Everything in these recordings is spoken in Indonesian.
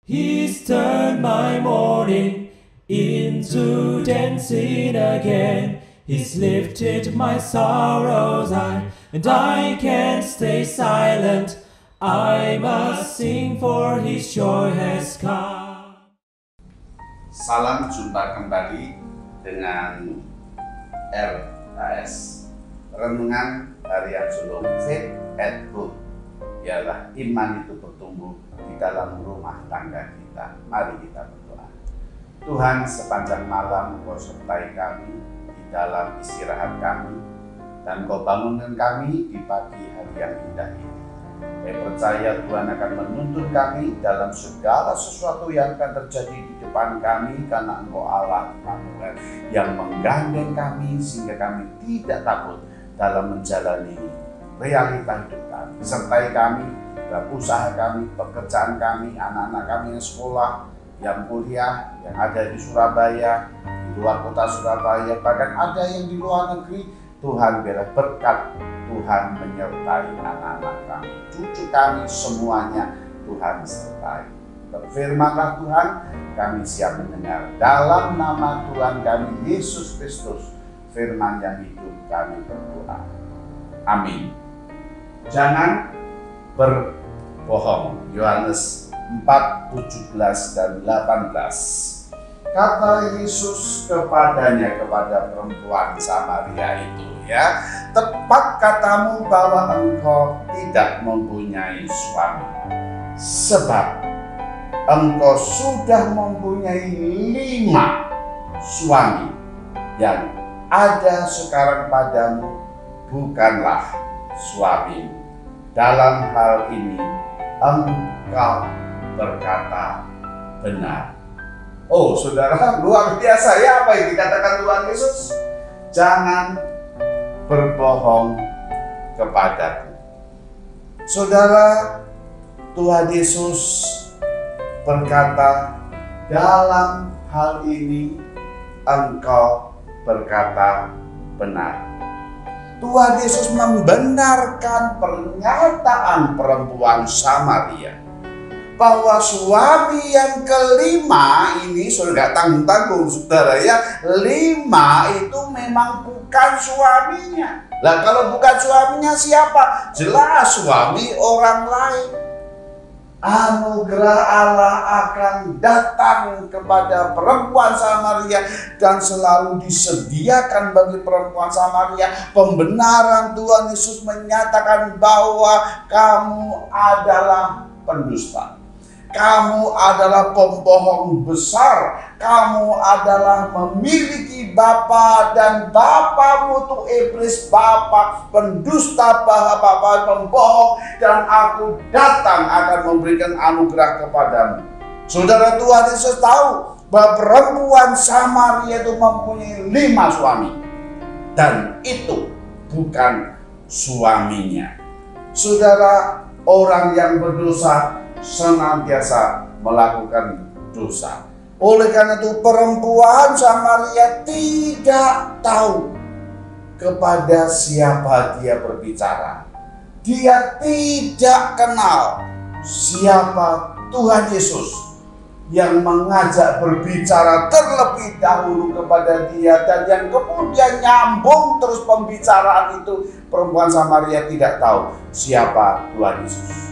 He's turned my mourning into dancing again. He's lifted my sorrows high, and I can't stay silent. I must sing, for His joy has come. Salam jumpa kembali dengan RHS Renungan Harian Sulung Faith at Home. Ialah iman itu bertumbuh di dalam rumah tangga kita. Mari kita berdoa. Tuhan, sepanjang malam Kau sertai kami di dalam istirahat kami, dan Kau bangunkan kami di pagi hari yang indah ini. Kami percaya Tuhan akan menuntun kami dalam segala sesuatu yang akan terjadi di depan kami, karena Engkau Allah Immanuel yang menggandeng kami sehingga kami tidak takut dalam menjalani realita hidup kami. Sertai kami dalam usaha kami, pekerjaan kami, anak-anak kami yang sekolah, yang kuliah, yang ada di Surabaya, di luar kota Surabaya, bahkan ada yang di luar negeri. Tuhan, biarlah berkat Tuhan menyertai anak-anak kami, cucu kami, semuanya Tuhan sertai. Berfirmanlah Tuhan, kami siap mendengar. Dalam nama Tuhan kami Yesus Kristus, firman yang hidup, kami berdoa. Amin. Jangan berbohong. Yohanes 4, 17 dan 18. Kata Yesus kepadanya, kepada perempuan Samaria itu, ya, tepat katamu bahwa engkau tidak mempunyai suami, sebab engkau sudah mempunyai 5 suami. Yang ada sekarang padamu bukanlah suami. Dalam hal ini engkau berkata benar. Oh saudara, luar biasa ya apa yang dikatakan Tuhan Yesus. Jangan berbohong kepadaku. Saudara, Tuhan Yesus berkata, dalam hal ini engkau berkata benar. Tuhan Yesus membenarkan pernyataan perempuan Samaria bahwa suami yang kelima ini, sudah tanggung-tanggung saudara ya, 5 itu memang bukan suaminya. Lah kalau bukan suaminya siapa? Jelas suami orang lain. Anugerah Allah akan datang kepada perempuan Samaria, dan selalu disediakan bagi perempuan Samaria pembenaran. Tuhan Yesus menyatakan bahwa kamu adalah pendusta, kamu adalah pembohong besar, kamu adalah memiliki bapa, dan bapamu itu iblis, bapa pendusta, bapa pembohong, dan aku datang akan memberikan anugerah kepadamu. Saudara, Tuhan Yesus tahu bahwa perempuan Samaria itu mempunyai 5 suami, dan itu bukan suaminya. Saudara, orang yang berdosa senantiasa melakukan dosa. Oleh karena itu perempuan Samaria tidak tahu kepada siapa dia berbicara. Dia tidak kenal siapa Tuhan Yesus yang mengajak berbicara terlebih dahulu kepada dia, dan yang kemudian nyambung terus pembicaraan itu. Perempuan Samaria tidak tahu siapa Tuhan Yesus.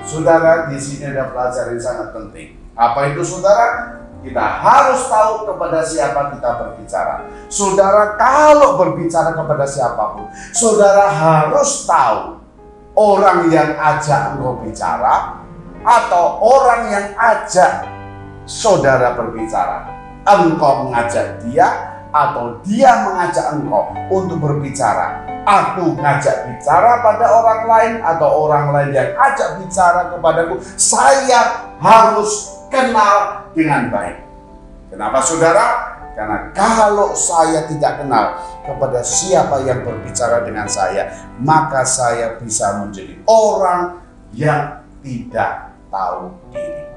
Saudara, di sini ada pelajaran yang sangat penting. Apa itu saudara? Kita harus tahu kepada siapa kita berbicara. Saudara, kalau berbicara kepada siapapun, saudara harus tahu orang yang ajak engkau bicara atau orang yang ajak saudara berbicara. Engkau mengajak dia atau dia mengajak engkau untuk berbicara. Aku ngajak bicara pada orang lain atau orang lain yang ajak bicara kepadaku. Saya harus kenal dengan baik. Kenapa saudara? Karena kalau saya tidak kenal kepada siapa yang berbicara dengan saya, maka saya bisa menjadi orang yang tidak tahu diri.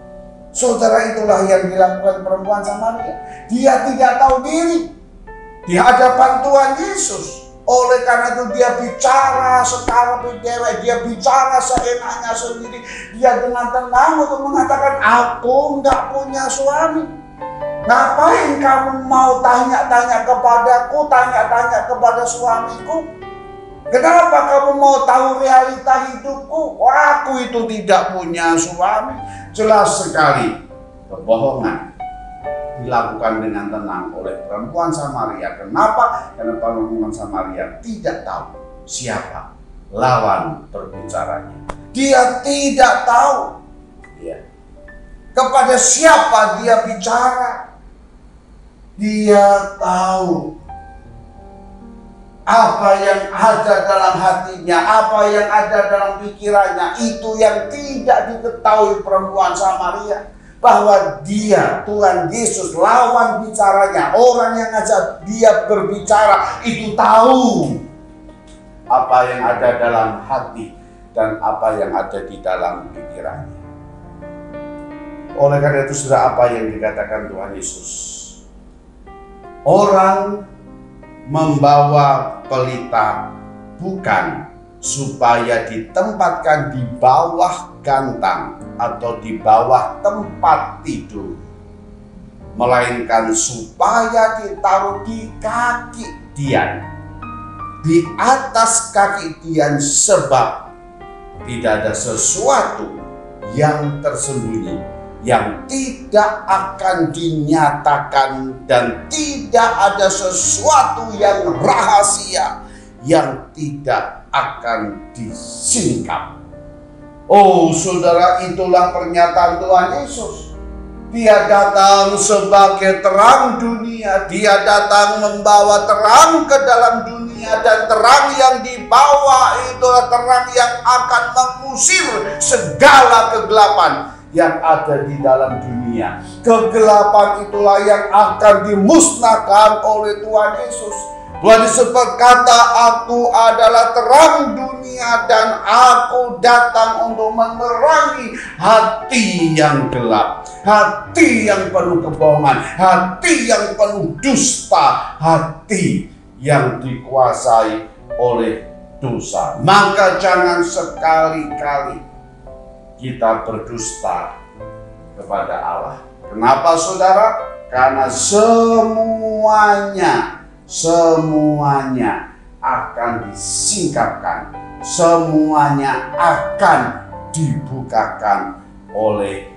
Saudara, itulah yang dilakukan perempuan Samaria. Dia tidak tahu diri di hadapan Tuhan Yesus. Oleh karena itu dia bicara secara dewek, dia bicara seenaknya sendiri. Dia dengan tenang untuk mengatakan, aku nggak punya suami. Ngapain kamu mau tanya-tanya kepadaku, tanya-tanya kepada suamiku? Kenapa kamu mau tahu realita hidupku? Aku itu tidak punya suami. Jelas sekali kebohongan dilakukan dengan tenang oleh perempuan Samaria. Kenapa? Karena perempuan Samaria tidak tahu siapa lawan berbicaranya. Dia tidak tahu kepada siapa dia bicara. Dia tahu apa yang ada dalam hatinya, apa yang ada dalam pikirannya. Itu yang tidak diketahui perempuan Samaria. Bahwa dia, Tuhan Yesus, lawan bicaranya, orang yang ngajak dia berbicara itu tahu apa yang ada dalam hati dan apa yang ada di dalam pikirannya. Oleh karena itu, saudara, apa yang dikatakan Tuhan Yesus, orang membawa pelita bukan supaya ditempatkan di bawah gantang atau di bawah tempat tidur, melainkan supaya ditaruh di kaki Dian, di atas kaki Dian, sebab tidak ada sesuatu yang tersembunyi yang tidak akan dinyatakan, dan tidak ada sesuatu yang rahasia yang tidak akan disingkap. Oh saudara, itulah pernyataan Tuhan Yesus. Dia datang sebagai terang dunia. Dia datang membawa terang ke dalam dunia. Dan terang yang dibawa itulah terang yang akan mengusir segala kegelapan yang ada di dalam dunia. Kegelapan itulah yang akan dimusnahkan oleh Tuhan Yesus. Tuhan Yesus berkata, aku adalah terang dunia dan aku datang untuk menerangi hati yang gelap, hati yang penuh kebohongan, hati yang penuh dusta, hati yang dikuasai oleh dosa. Maka jangan sekali-kali kita berdusta kepada Allah. Kenapa saudara? Karena semuanya akan disingkapkan, semuanya akan dibukakan oleh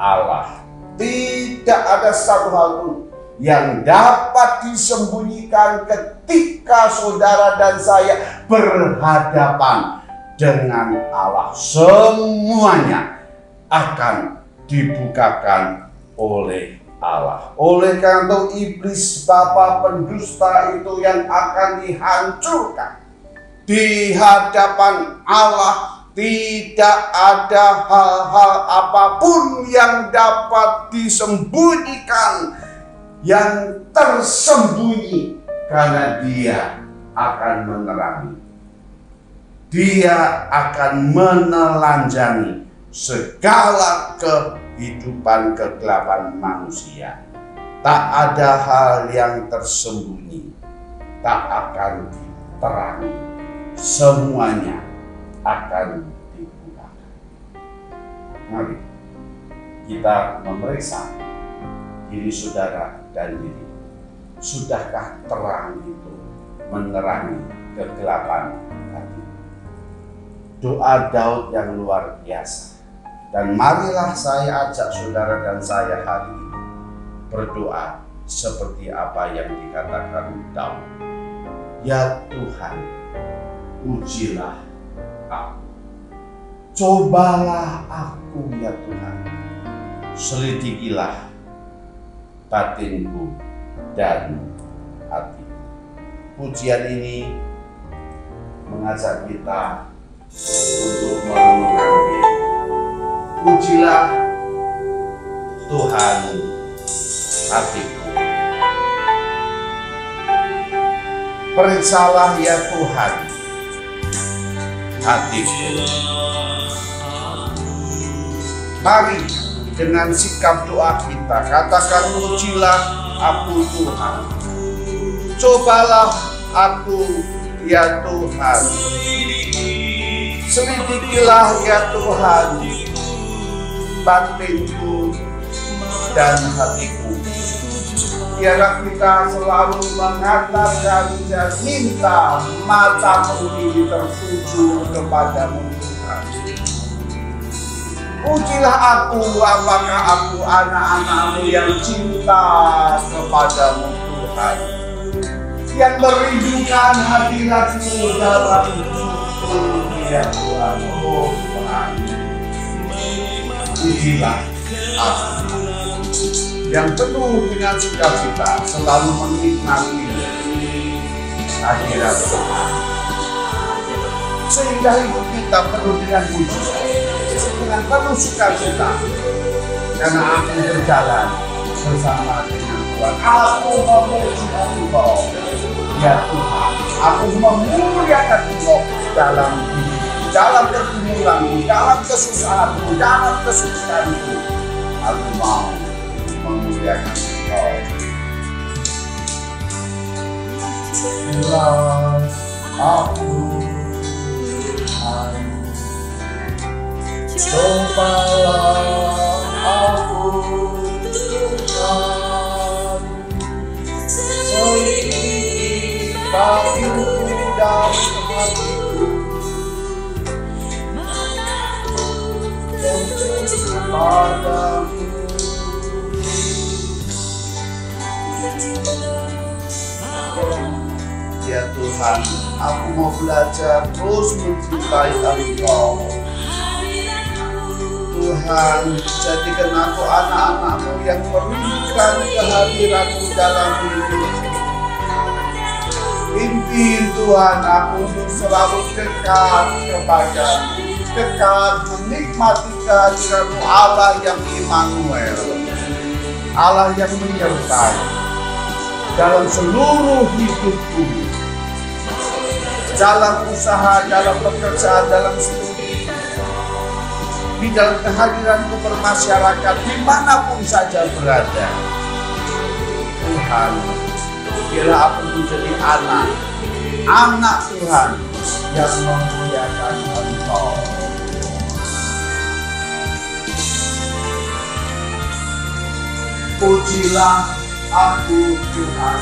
Allah. Tidak ada satu hal pun yang dapat disembunyikan ketika saudara dan saya berhadapan dengan Allah. Semuanya akan dibukakan oleh Allah. Oleh karena itu, iblis bapa pendusta itu yang akan dihancurkan di hadapan Allah. Tidak ada hal-hal apapun yang dapat disembunyikan, yang tersembunyi, karena Dia akan menerangi. Dia akan menelanjangi segala kehidupan kegelapan manusia. Tak ada hal yang tersembunyi, tak akan diterangi. Semuanya akan dibukakan. Mari kita memeriksa diri saudara dan diri. Sudahkah terang itu menerangi kegelapan hati? Doa Daud yang luar biasa. Dan marilah saya ajak saudara dan saya hari ini berdoa seperti apa yang dikatakan Daud. Ya Tuhan, ujilah aku. Cobalah aku ya Tuhan. Selidikilah batinku dan hatiku. Pujian ini mengajak kita untuk merenungkan diri. Pujilah Tuhan hatiku. Periksalah ya Tuhan hatiku. Mari dengan sikap doa kita katakan, pujilah aku Tuhan. Cobalah aku ya Tuhan. Selidikilah ya Tuhan batinku dan hatiku. Biarlah kita selalu mengatakan dan minta matamu ini tertuju kepadamu Tuhan. Ujilah aku, apakah aku anak-anakmu yang cinta kepadamu Tuhan, yang merindukan hadirat-Mu dalam hidupku ya Tuhan. Oh Tuhan, ujilah aku yang penuh dengan sukacita selalu menikmati hadirat Tuhan, sehingga hidup kita penuh dengan puji, dengan penuh sukacita, karena aku berjalan bersama dengan Tuhan. Aku memuji Engkau ya Tuhan, aku memuliakan Engkau dalam hidup, dalam pergumulanku, dalam kesusahanku, dalam kesulitanku. Aku mau memuliakan Engkau. Bila aku Tuhan, cobalah aku Tuhan, selidiki bagiku dan hatiku, tertuju padamu. Ya Tuhan, aku mau belajar terus mencintai Engkau. Tuhan, jadikan aku anak-anak-Mu yang merindukan kehadirat-Mu dalam hidupku. Pimpin Tuhan aku untuk selalu dekat kepadamu, dekat menikmati kehadirat-Mu, Allah yang Immanuel, Allah yang menyertai dalam seluruh hidupku, dalam usaha, dalam pekerjaan, dalam studi, di dalam kehadiranku bermasyarakat, dimanapun saja berada. Tuhan, biarlah aku menjadi anak Tuhan yang memuliakan Engkau. Pujilah aku Tuhan,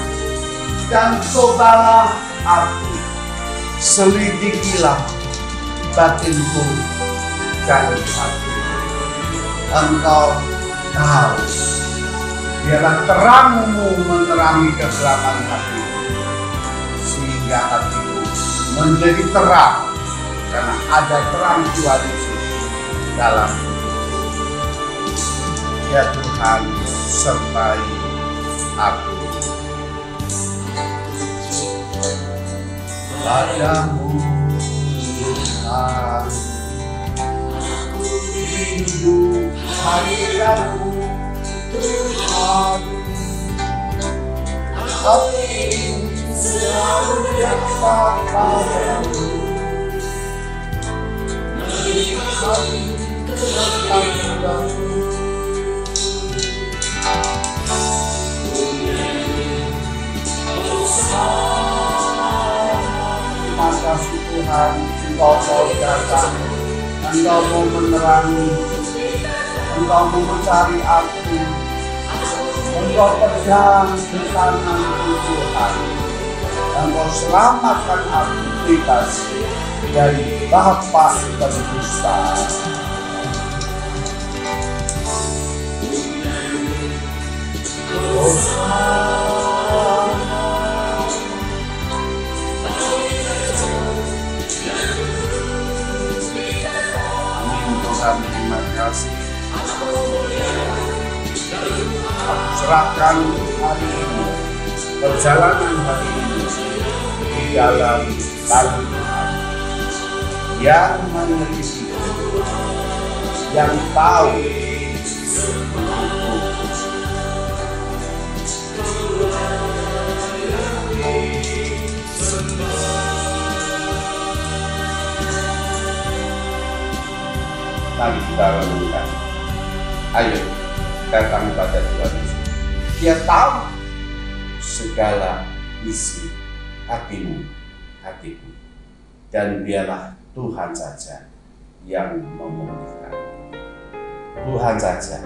dan cobalah aku, selidikilah batinku dan hatiku. Engkau tahu, biarlah terang-Mu menerangi kegelapan hatiku, sehingga hatiku menjadi terang, karena ada terang Tuhan Yesus dalam hidupku. Ya Tuhan, sertai aku. Padamu Tuhan, rindu hadirat-Mu Tuhan, hati selalu dekat padamu, menikmati kehadirat-Mu. Terima kasih Tuhan, Engkau mau datang, Engkau mau menerangi, Engkau mau mencari aku, Engkau pegang di tangan-Mu Tuhan, Engkau selamatkan aku bebas dari bapa berdusta. Tuhan, terima kasih. Aku serahkan hari ini, perjalanan hari ini di dalam tangan Tuhan yang meneliti, yang tahu. Mari kita renungkan. Ayo datang pada Tuhan Yesus. Dia tahu segala isi hatimu. hatiku. Dan biarlah Tuhan saja yang memulihkan. Tuhan saja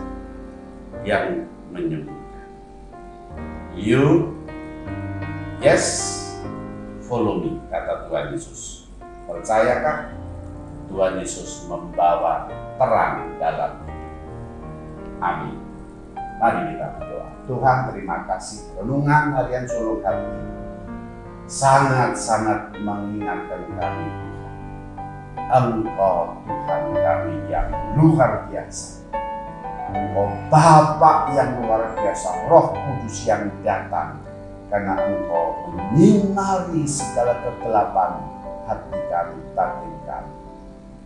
yang menyembuhkan. You, yes, follow me, kata Tuhan Yesus. Percayakah Tuhan Yesus membawa terang dalam hidup? Amin. Mari kita berdoa. Tuhan, terima kasih renungan harian sulung hari ini sangat-sangat mengingatkan kami, Tuhan. Engkau Tuhan kami yang luar biasa. Engkau Bapa yang luar biasa, Roh Kudus yang datang karena Engkau menyinari segala kegelapan hati kami, batin kami,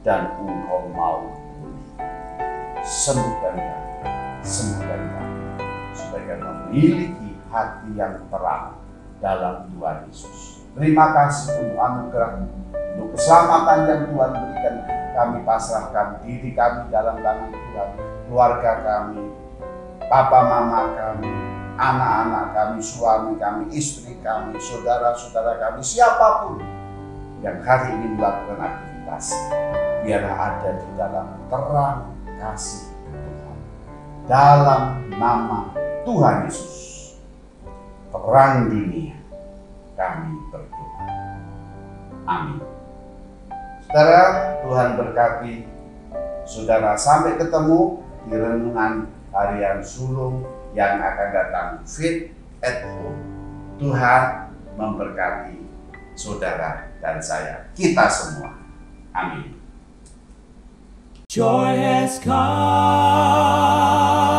dan Engkau mau sembuhkan kami, supaya kami memiliki hati yang terang dalam Tuhan Yesus. Terima kasih untuk anugerah, untuk keselamatan yang Tuhan berikan. Kami pasrahkan diri kami dalam tangan Tuhan, keluarga kami, papa mama kami, anak-anak kami, suami kami, istri kami, saudara-saudara kami, siapapun yang hari ini melakukan aktivitas, biarlah ada di dalam terang kasih Tuhan. Dalam nama Tuhan Yesus, terang dunia, kami berdoa. Amin. Saudara, Tuhan berkati saudara. Sampai ketemu di renungan harian sulung yang akan datang, Fit at Home. Tuhan memberkati saudara dan saya, kita semua. Amin. Joy has come.